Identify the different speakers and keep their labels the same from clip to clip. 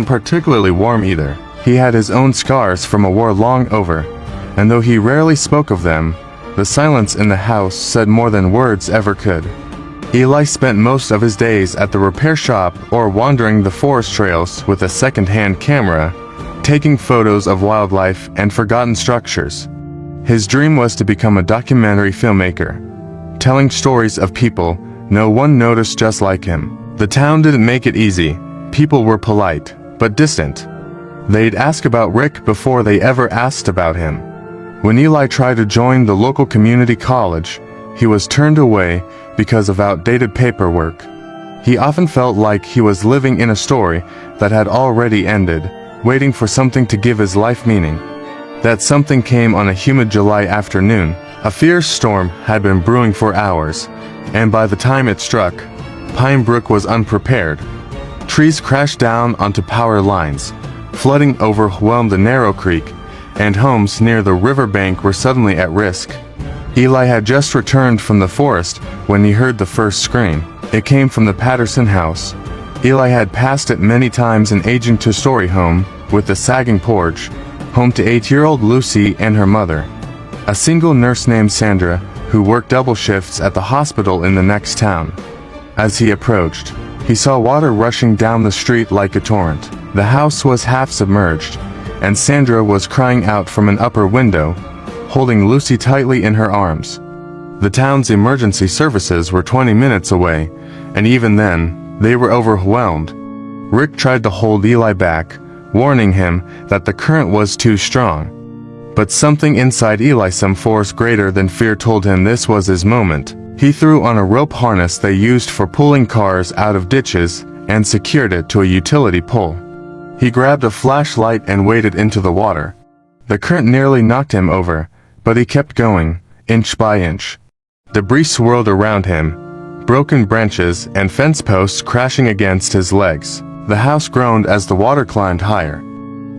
Speaker 1: particularly warm either. He had his own scars from a war long over, and though he rarely spoke of them, the silence in the house said more than words ever could. Eli spent most of his days at the repair shop or wandering the forest trails with a second-hand camera, taking photos of wildlife and forgotten structures. His dream was to become a documentary filmmaker, telling stories of people no one noticed just like him. The town didn't make it easy. People were polite, but distant. They'd ask about Rick before they ever asked about him. When Eli tried to join the local community college, he was turned away because of outdated paperwork. He often felt like he was living in a story that had already ended, waiting for something to give his life meaning. That something came on a humid July afternoon. A fierce storm had been brewing for hours, and by the time it struck, Pine Brook was unprepared. Trees crashed down onto power lines, flooding overwhelmed the narrow creek, and homes near the riverbank were suddenly at risk. Eli had just returned from the forest when he heard the first scream. It came from the Patterson house. Eli had passed it many times, an aging two-story home with a sagging porch, home to 8-year-old Lucy and her mother, a single nurse named Sandra, who worked double shifts at the hospital in the next town. As he approached, he saw water rushing down the street like a torrent. The house was half submerged, and Sandra was crying out from an upper window, holding Lucy tightly in her arms. The town's emergency services were 20 minutes away, and even then, they were overwhelmed. Rick tried to hold Eli back, warning him that the current was too strong. But something inside Eli, some force greater than fear, told him this was his moment. He threw on a rope harness they used for pulling cars out of ditches and secured it to a utility pole. He grabbed a flashlight and waded into the water. The current nearly knocked him over, but he kept going, inch by inch. Debris swirled around him, broken branches and fence posts crashing against his legs. The house groaned as the water climbed higher.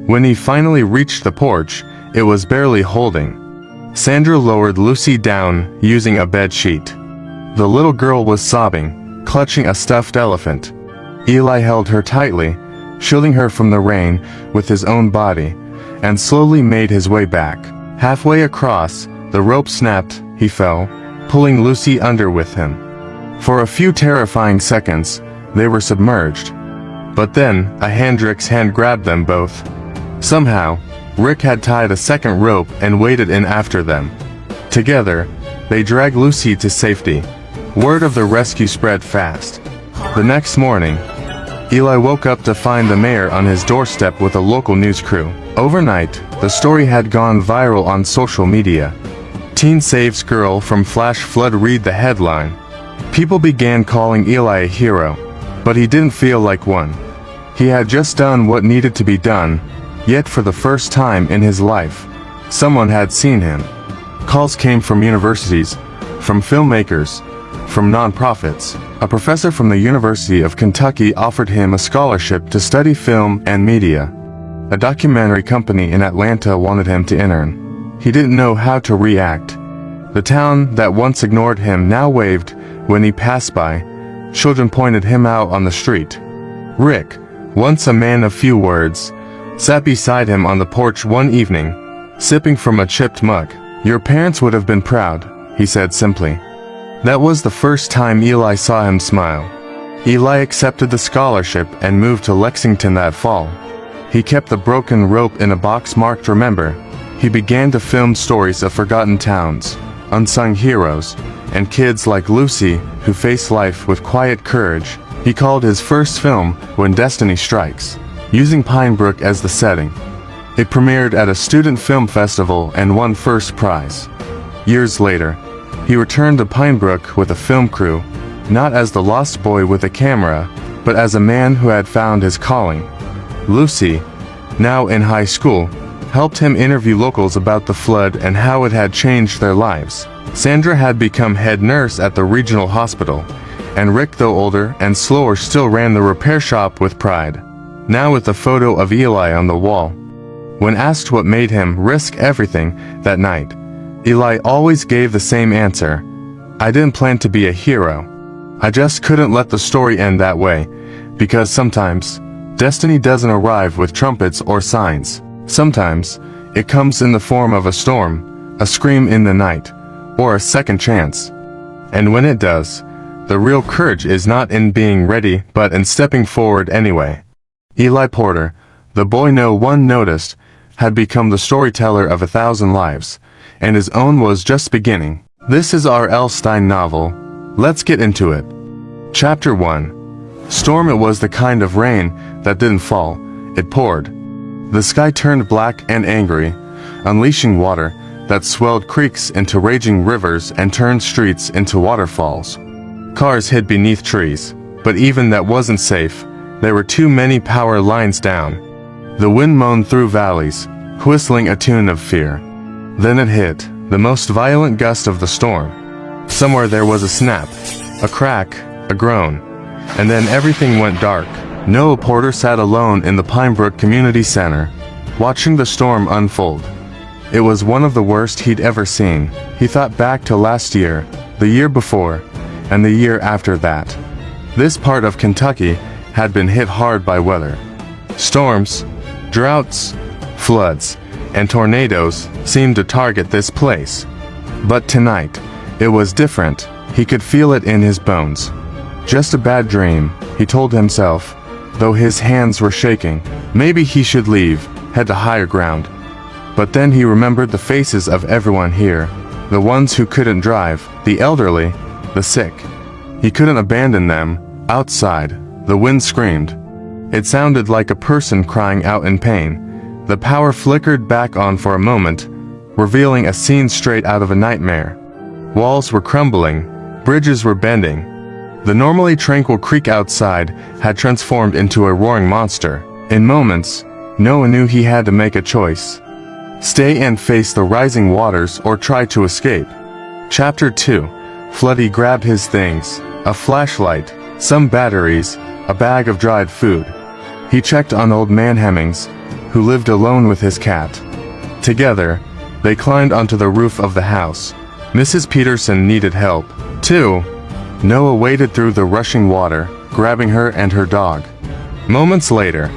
Speaker 1: When he finally reached the porch, it was barely holding. Sandra lowered Lucy down using a bed sheet. The little girl was sobbing, clutching a stuffed elephant. Eli held her tightly, shielding her from the rain with his own body, and slowly made his way back. Halfway across, the rope snapped. He fell, pulling Lucy under with him. For a few terrifying seconds, they were submerged. But then, a Hendrix hand grabbed them both. Somehow, Rick had tied a second rope and waded in after them. Together, they dragged Lucy to safety. Word of the rescue spread fast. The next morning, Eli woke up to find the mayor on his doorstep with a local news crew. Overnight, the story had gone viral on social media. Teen saves girl from flash flood, read the headline. People began calling Eli a hero, but he didn't feel like one. He had just done what needed to be done, yet for the first time in his life, someone had seen him. Calls came from universities, from filmmakers, from nonprofits. A professor from the University of Kentucky offered him a scholarship to study film and media. A documentary company in Atlanta wanted him to intern. He didn't know how to react. The town that once ignored him now waved when he passed by. Children pointed him out on the street. Rick, once a man of few words, sat beside him on the porch one evening, sipping from a chipped mug. "Your parents would have been proud," he said simply. That was the first time Eli saw him smile. Eli accepted the scholarship and moved to Lexington that fall. He kept the broken rope in a box marked "Remember." He began to film stories of forgotten towns, unsung heroes, and kids like Lucy who face life with quiet courage. He called his first film "When Destiny Strikes," using Pine Brook as the setting. It premiered at a student film festival and won first prize. Years later, he returned to Pine Brook with a film crew, not as the lost boy with a camera, but as a man who had found his calling. Lucy, now in high school, helped him interview locals about the flood and how it had changed their lives. Sandra had become head nurse at the regional hospital, and Rick, though older and slower, still ran the repair shop with pride. Now with a photo of Eli on the wall. When asked what made him risk everything that night, Eli always gave the same answer: "I didn't plan to be a hero. I just couldn't let the story end that way, because sometimes Destiny doesn't arrive with trumpets or signs. Sometimes, it comes in the form of a storm, a scream in the night, or a second chance. And when it does, the real courage is not in being ready but in stepping forward anyway. Eli Porter, the boy no one noticed, had become the storyteller of 1,000 lives, and his own was just beginning. This is R.L. Stine novel. Let's get into it. Chapter 1. Storm. It was the kind of rain that didn't fall, it poured. The sky turned black and angry, unleashing water that swelled creeks into raging rivers and turned streets into waterfalls. Cars hid beneath trees, but even that wasn't safe. There were too many power lines down. The wind moaned through valleys, whistling a tune of fear. Then it hit, the most violent gust of the storm. Somewhere there was a snap, a crack, a groan, and then everything went dark. Noah Porter sat alone in the Pinebrook Community Center, watching the storm unfold. It was one of the worst he'd ever seen. He thought back to last year, the year before, and the year after that. This part of Kentucky had been hit hard by weather. Storms, droughts, floods, and tornadoes seemed to target this place. But tonight, it was different. He could feel it in his bones. Just a bad dream, he told himself, though his hands were shaking. Maybe he should leave, head to higher ground. But then he remembered the faces of everyone here, the ones who couldn't drive, the elderly, the sick. He couldn't abandon them. Outside, the wind screamed. It sounded like a person crying out in pain. The power flickered back on for a moment, revealing a scene straight out of a nightmare. Walls were crumbling, bridges were bending. The normally tranquil creek outside had transformed into a roaring monster. In moments, Noah knew he had to make a choice. Stay and face the rising waters or try to escape. Chapter 2. Floody grabbed his things, a flashlight, some batteries, a bag of dried food. He checked on Old Man Hemmings, who lived alone with his cat. Together, they climbed onto the roof of the house. Mrs. Peterson needed help, too. Noah waded through the rushing water, grabbing her and her dog. Moments later,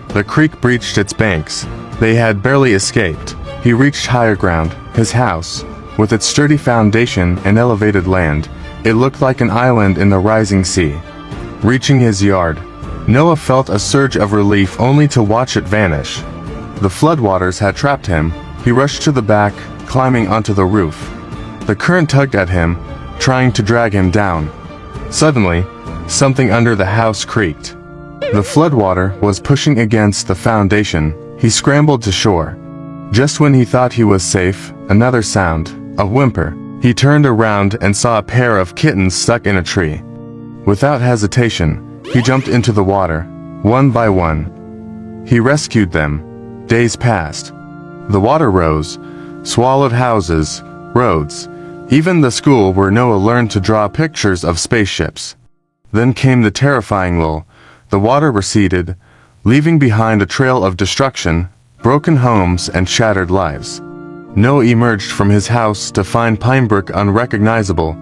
Speaker 1: the creek breached its banks. They had barely escaped. He reached higher ground, his house. With its sturdy foundation and elevated land, it looked like an island in the rising sea. Reaching his yard, Noah felt a surge of relief only to watch it vanish. The floodwaters had trapped him. He rushed to the back, climbing onto the roof. The current tugged at him, trying to drag him down. Suddenly, something under the house creaked. The floodwater was pushing against the foundation. He scrambled to shore. Just when he thought he was safe, another sound, a whimper. He turned around and saw a pair of kittens stuck in a tree. Without hesitation, he jumped into the water, one by one. He rescued them. Days passed. The water rose, swallowed houses, roads, even the school where Noah learned to draw pictures of spaceships. Then came the terrifying lull. The water receded, leaving behind a trail of destruction, broken homes and shattered lives. Noah emerged from his house to find Pinebrook unrecognizable.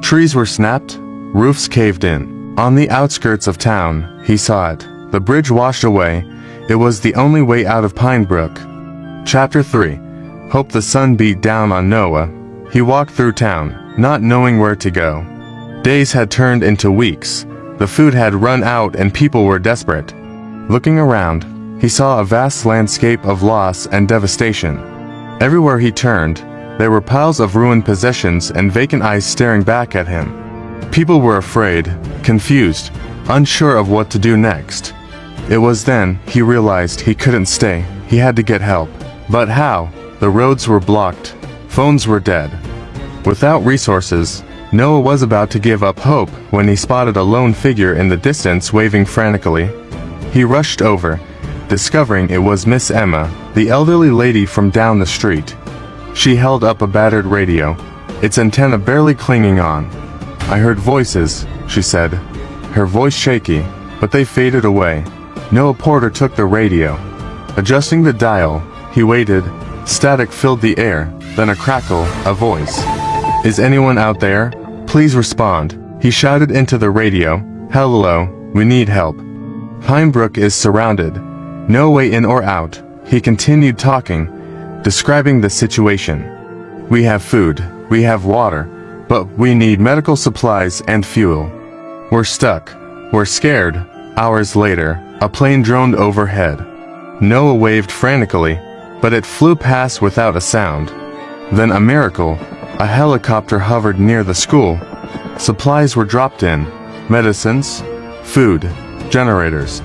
Speaker 1: Trees were snapped, roofs caved in. On the outskirts of town, he saw it. The bridge washed away. It was the only way out of Pinebrook. Chapter 3. Hope. The sun beat down on Noah. He walked through town, not knowing where to go. Days had turned into weeks. The food had run out and people were desperate. Looking around, he saw a vast landscape of loss and devastation. Everywhere he turned, there were piles of ruined possessions and vacant eyes staring back at him. People were afraid, confused, unsure of what to do next. It was then he realized he couldn't stay. He had to get help. But how? The roads were blocked. Phones were dead. Without resources, Noah was about to give up hope when he spotted a lone figure in the distance waving frantically. He rushed over, discovering it was Miss Emma, the elderly lady from down the street. She held up a battered radio, its antenna barely clinging on. "I heard voices," she said, her voice shaky, but they faded away. Noah Porter took the radio. Adjusting the dial, he waited. Static filled the air, then a crackle, a voice. "Is anyone out there? Please respond." He shouted into the radio, "Hello, we need help." Pinebrook is surrounded. No way in or out. He continued talking, describing the situation. We have food, we have water, but we need medical supplies and fuel. We're stuck. We're scared. Hours later, a plane droned overhead. Noah waved frantically, but it flew past without a sound. Then a miracle. A helicopter hovered near the school. Supplies were dropped in. Medicines, food, generators.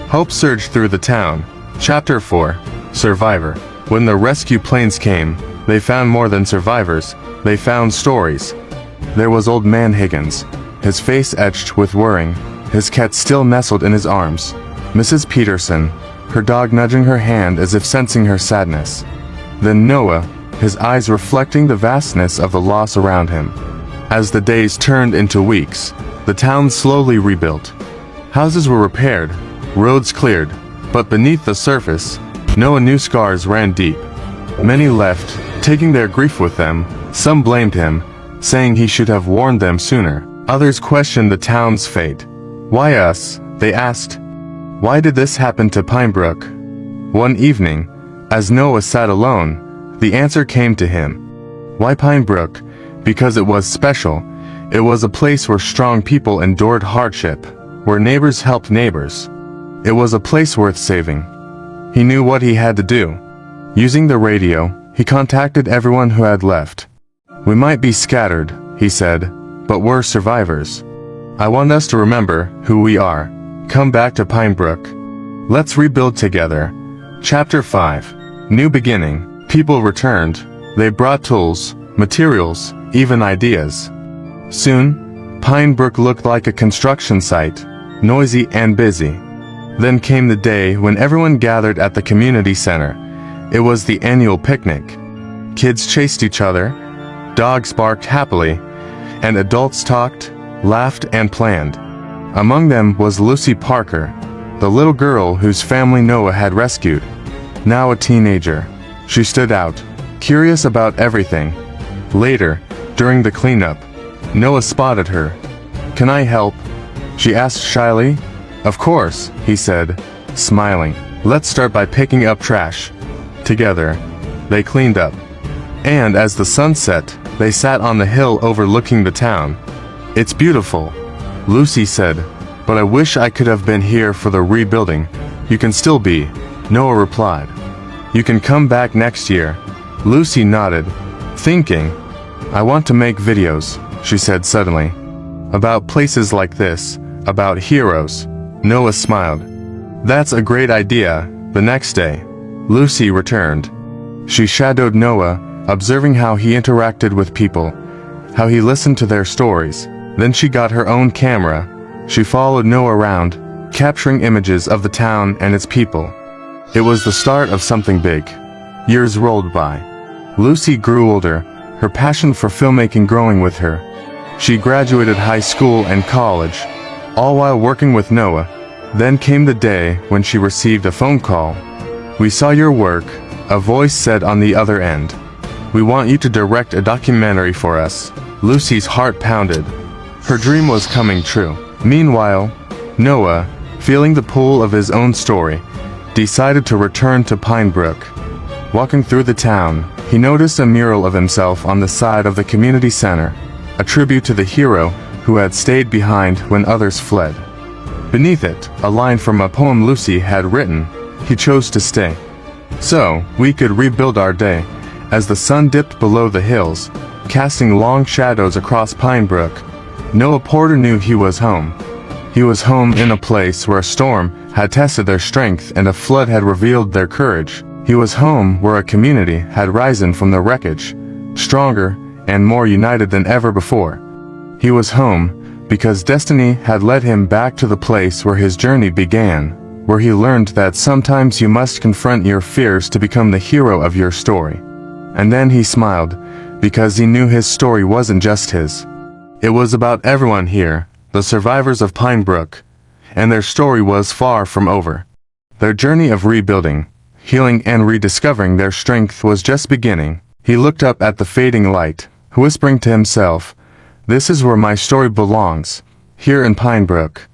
Speaker 1: Hope surged through the town. Chapter 4. Survivor. When the rescue planes came, they found more than survivors. They found stories. There was old man Higgins, his face etched with worrying, his cat still nestled in his arms. Mrs. Peterson, her dog nudging her hand as if sensing her sadness. Then Noah, his eyes reflecting the vastness of the loss around him. As the days turned into weeks, the town slowly rebuilt. Houses were repaired, roads cleared, but beneath the surface, Noah knew scars ran deep. Many left, taking their grief with them. Some blamed him, saying he should have warned them sooner. Others questioned the town's fate. Why us? They asked. Why did this happen to Pinebrook? One evening, as Noah sat alone, the answer came to him. Why Pinebrook? Because it was special. It was a place where strong people endured hardship, where neighbors helped neighbors. It was a place worth saving. He knew what he had to do. Using the radio, he contacted everyone who had left. We might be scattered, he said, but we're survivors. I want us to remember who we are. Come back to Pinebrook. Let's rebuild together. Chapter 5. New beginning. People returned. They brought tools, materials, even ideas. Soon, Pinebrook looked like a construction site, noisy and busy. Then came the day when everyone gathered at the community center. It was the annual picnic. Kids chased each other, dogs barked happily, and adults talked, laughed, and planned. Among them was Lucy Parker, the little girl whose family Noah had rescued. Now a teenager, she stood out, curious about everything. Later, during the cleanup, Noah spotted her. "Can I help?" she asked shyly. "Of course," he said, smiling. "Let's start by picking up trash." Together, they cleaned up. And as the sun set, they sat on the hill overlooking the town. "It's beautiful," Lucy said, "but I wish I could have been here for the rebuilding." "You can still be," Noah replied. "You can come back next year." Lucy nodded, thinking. "I want to make videos," she said suddenly. "About places like this, about heroes." Noah smiled. "That's a great idea." The next day, Lucy returned. She shadowed Noah, observing how he interacted with people, how he listened to their stories. Then she got her own camera. She followed Noah around, capturing images of the town and its people. It was the start of something big. Years rolled by. Lucy grew older, her passion for filmmaking growing with her. She graduated high school and college, all while working with Noah. Then came the day when she received a phone call. "We saw your work," a voice said on the other end. "We want you to direct a documentary for us." Lucy's heart pounded. Her dream was coming true. Meanwhile, Noah, feeling the pull of his own story, decided to return to Pinebrook. Walking through the town, he noticed a mural of himself on the side of the community center, a tribute to the hero who had stayed behind when others fled. Beneath it, a line from a poem Lucy had written, "He chose to stay, so we could rebuild our day." As the sun dipped below the hills, casting long shadows across Pinebrook, Noah Porter knew he was home. He was home in a place where a storm had tested their strength and a flood had revealed their courage. He was home where a community had risen from the wreckage, stronger and more united than ever before. He was home because destiny had led him back to the place where his journey began, where he learned that sometimes you must confront your fears to become the hero of your story. And then he smiled, because he knew his story wasn't just his. It was about everyone here, the survivors of Pinebrook, and their story was far from over. Their journey of rebuilding, healing and rediscovering their strength was just beginning. He looked up at the fading light, whispering to himself, "This is where my story belongs, here in Pinebrook."